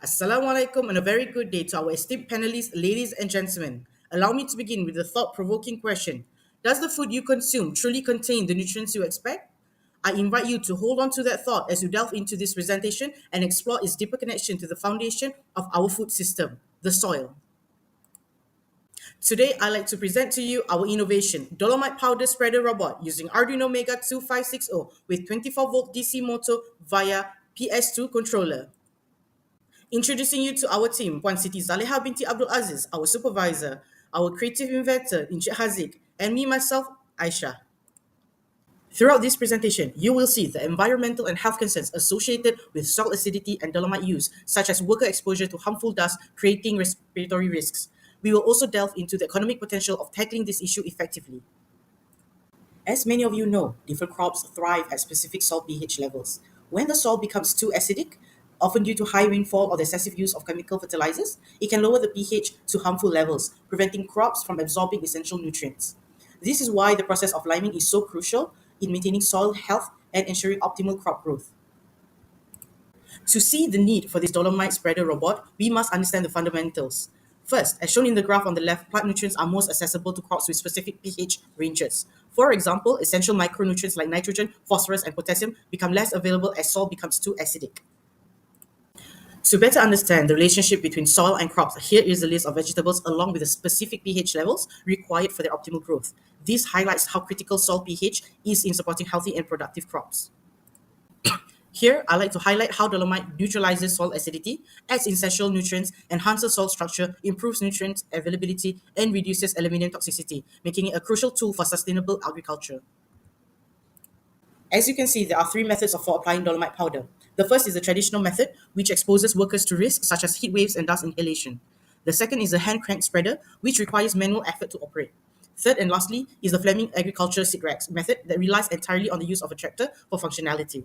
Assalamu alaikum and a very good day to our esteemed panelists, ladies and gentlemen. Allow me to begin with a thought provoking question. Does the food you consume truly contain the nutrients you expect? I invite you to hold on to that thought as you delve into this presentation and explore its deeper connection to the foundation of our food system, the soil. Today, I'd like to present to you our innovation, Dolomite Powder Spreader Robot using Arduino Mega 2560 with 24-volt DC motor via PS2 controller. Introducing you to our team, Puan Siti Zaleha binti Abdul Aziz, our supervisor, our creative inventor, Encik Haziq, and me, myself, Aisha. Throughout this presentation, you will see the environmental and health concerns associated with salt acidity and dolomite use, such as worker exposure to harmful dust, creating respiratory risks. We will also delve into the economic potential of tackling this issue effectively. As many of you know, different crops thrive at specific soil pH levels. When the soil becomes too acidic, often due to high rainfall or the excessive use of chemical fertilizers, it can lower the pH to harmful levels, preventing crops from absorbing essential nutrients. This is why the process of liming is so crucial in maintaining soil health and ensuring optimal crop growth. To see the need for this dolomite spreader robot, we must understand the fundamentals. First, as shown in the graph on the left, plant nutrients are most accessible to crops with specific pH ranges. For example, essential micronutrients like nitrogen, phosphorus, and potassium become less available as soil becomes too acidic. To better understand the relationship between soil and crops, here is a list of vegetables along with the specific pH levels required for their optimal growth. This highlights how critical soil pH is in supporting healthy and productive crops. Here, I like to highlight how dolomite neutralizes soil acidity, adds essential nutrients, enhances soil structure, improves nutrient availability, and reduces aluminum toxicity, making it a crucial tool for sustainable agriculture. As you can see, there are three methods for applying dolomite powder. The first is the traditional method, which exposes workers to risks such as heat waves and dust inhalation. The second is the hand crank spreader, which requires manual effort to operate. Third and lastly is the Fleming agriculture seed racks method that relies entirely on the use of a tractor for functionality.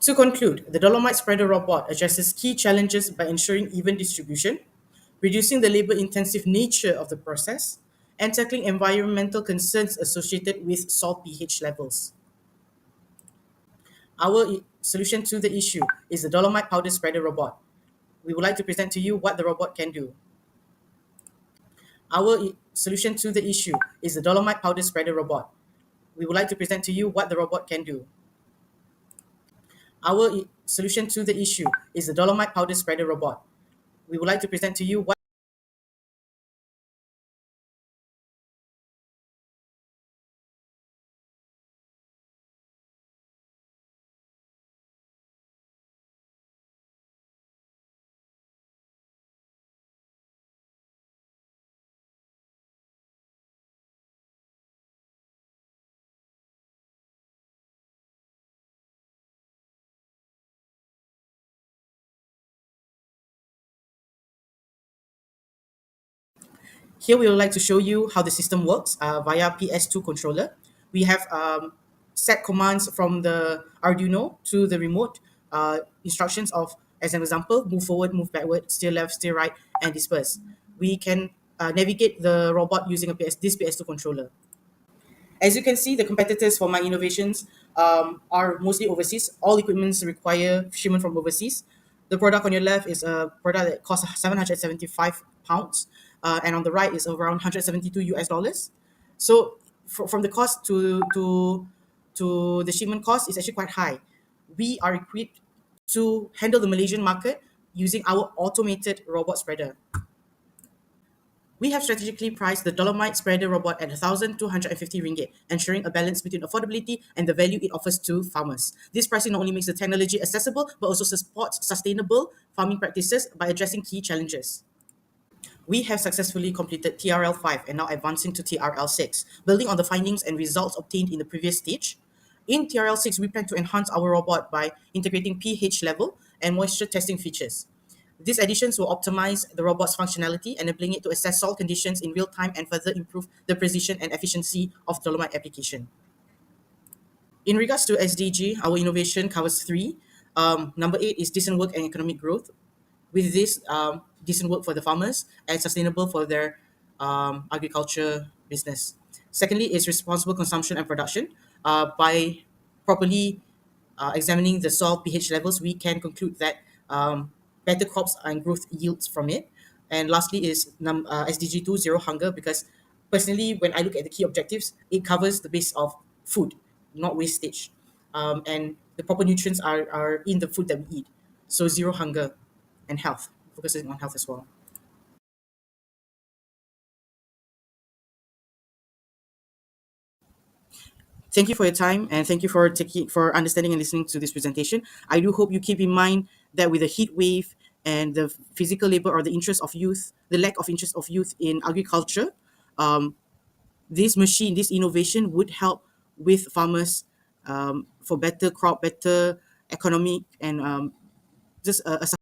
To conclude, the Dolomite Spreader Robot addresses key challenges by ensuring even distribution, reducing the labor-intensive nature of the process, and tackling environmental concerns associated with soil pH levels. Our solution to the issue is the Dolomite Powder Spreader Robot. We would like to present to you what the robot can do. Our solution to the issue is the Dolomite Powder Spreader Robot. We would like to present to you what the robot can do. Our solution to the issue is the Dolomite Powder Spreader Robot. We would like to present to you what Here we would like to show you how the system works via PS2 controller. We have set commands from the Arduino to the remote instructions of, as an example, move forward, move backward, steer left, steer right, and disperse. We can navigate the robot using this PS2 controller. As you can see, the competitors for my innovations are mostly overseas. All equipments require shipment from overseas. The product on your left is a product that costs 775 pounds, and on the right is around 172 US dollars. So from the cost to the shipment cost is actually quite high. We are equipped to handle the Malaysian market using our automated robot spreader. We have strategically priced the Dolomite Spreader Robot at 1,250 ringgit, ensuring a balance between affordability and the value it offers to farmers. This pricing not only makes the technology accessible, but also supports sustainable farming practices by addressing key challenges. We have successfully completed TRL 5 and now advancing to TRL 6, building on the findings and results obtained in the previous stage. In TRL 6, we plan to enhance our robot by integrating pH level and moisture testing features. These additions will optimize the robot's functionality, enabling it to assess soil conditions in real time and further improve the precision and efficiency of dolomite application. In regards to SDG, our innovation covers three. Number 8 is decent work and economic growth. With this, decent work for the farmers and sustainable for their agriculture business. Secondly is responsible consumption and production. By properly examining the soil pH levels, we can conclude that better crops and growth yields from it. And lastly is SDG 2, zero hunger, because personally, when I look at the key objectives, it covers the base of food, not wastage. And the proper nutrients are in the food that we eat. So zero hunger and health, focusing on health as well. Thank you for your time, and thank you for understanding and listening to this presentation. I do hope you keep in mind that with the heat wave and the physical labor or the interest of youth, the lack of interest of youth in agriculture, um, this innovation would help with farmers for better crop, better economic, and just a